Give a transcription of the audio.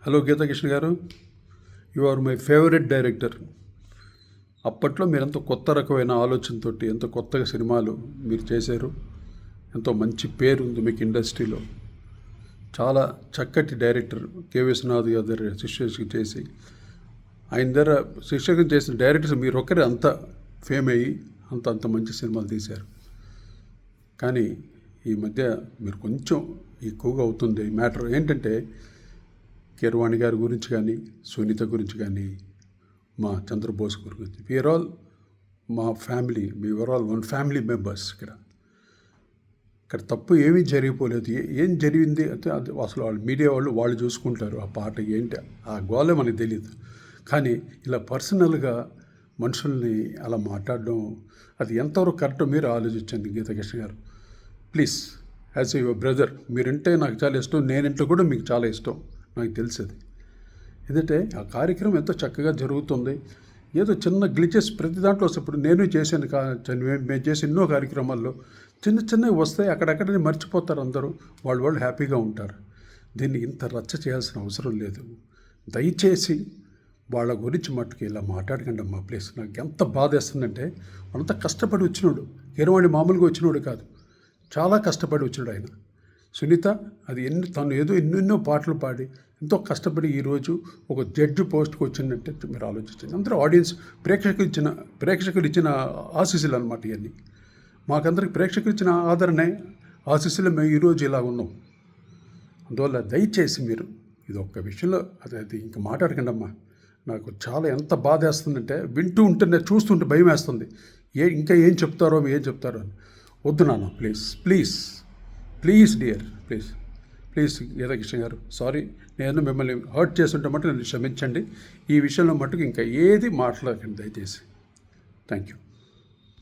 Hello Geetha Krishna గారు, you are my favourite director. అప్పట్లో మీరు ఎంతో కొత్త రకమైన ఆలోచనతో ఎంతో కొత్తగా సినిమాలు మీరు చేశారు. ఎంతో మంచి పేరు ఉంది మీకు ఇండస్ట్రీలో. చాలా చక్కటి డైరెక్టర్ కె విశ్వనాథ్ గారి శిష్యుడికి చేసి ఆయన దగ్గర శిష్యుడికి చేసిన డైరెక్టర్స్ మీరు ఒక్కరే అంత ఫేమ్ అయ్యి అంత మంచి సినిమాలు తీశారు. కానీ ఈ మధ్య మీరు కొంచెం ఎక్కువగా అవుతుంది. మ్యాటర్ ఏంటంటే కీరవాణి గారి గురించి కానీ, సునీత గురించి కానీ, మా చంద్రబోస్ గురించి, వీఆర్ ఆల్ మా family, we are all one family members. ఇక్కడ తప్పు ఏమీ జరిగిపోలేదు. ఏం జరిగింది అంటే అది అసలు వాళ్ళు మీడియా వాళ్ళు చూసుకుంటారు. ఆ పాట ఏంటి, ఆ గోలే మనకు తెలియదు. కానీ ఇలా పర్సనల్గా మనుషుల్ని అలా మాట్లాడడం అది ఎంతవరకు కరెక్టో మీరు ఆలోచించండి గీతాకృష్ణ గారు. ప్లీజ్, యాజ్ యువర్ బ్రదర్, మీరంటే నాకు చాలా ఇష్టం, నేనంటే కూడా మీకు చాలా ఇష్టం, నాకు తెలిసేది. ఎందుకంటే ఆ కార్యక్రమం ఎంతో చక్కగా జరుగుతుంది. ఏదో చిన్న గ్లిచెస్ ప్రతి దాంట్లో వస్తాయి. ఇప్పుడు నేను చేశాను, మేము చేసిన ఎన్నో కార్యక్రమాల్లో చిన్నవి వస్తాయి. అక్కడక్కడ మర్చిపోతారు అందరూ, వాళ్ళు హ్యాపీగా ఉంటారు. దీన్ని ఇంత రచ్చ చేయాల్సిన అవసరం లేదు. దయచేసి వాళ్ళ గురించి మట్టుకు ఇలా మాట్లాడకండి అమ్మా ప్లీజ్. నాకు ఎంత బాధ వేస్తుందంటే, అంత కష్టపడి వచ్చినాడు కీరవాణి, మామూలుగా వచ్చినాడు కాదు, చాలా కష్టపడి వచ్చినాడు ఆయన. సునీత అది తను ఏదో ఎన్నెన్నో పాటలు పాడి ఎంతో కష్టపడి ఈరోజు ఒక జడ్జి పోస్ట్కి వచ్చిందంటే మీరు ఆలోచించండి. అందరూ ఆడియన్స్ ప్రేక్షకులు ఇచ్చిన ఆశీస్సులు అనమాట ఇవన్నీ. మాకందరికి ప్రేక్షకులు ఇచ్చిన ఆదరణే ఆశీస్సులు మేము ఈరోజు ఇలా ఉన్నాం. అందువల్ల దయచేసి మీరు ఇది ఒక్క విషయంలో అది ఇంకా మాట్లాడకండి అమ్మా. నాకు చాలా ఎంత బాధ వేస్తుందంటే, వింటూ ఉంటే చూస్తుంటే భయం వేస్తుంది. ఇంకా ఏం చెప్తారో అని. వద్దు నాన్న, ప్లీజ్ డియర్, ప్లీజ్ గీతాకృష్ణ గారు, సారీ. నేను మిమ్మల్ని హర్ట్ చేస్తుంటే మటుకు నన్ను క్షమించండి. ఈ విషయంలో మటుకు ఇంకా ఏది మాట్లాడకండి దయచేసి. Thank you.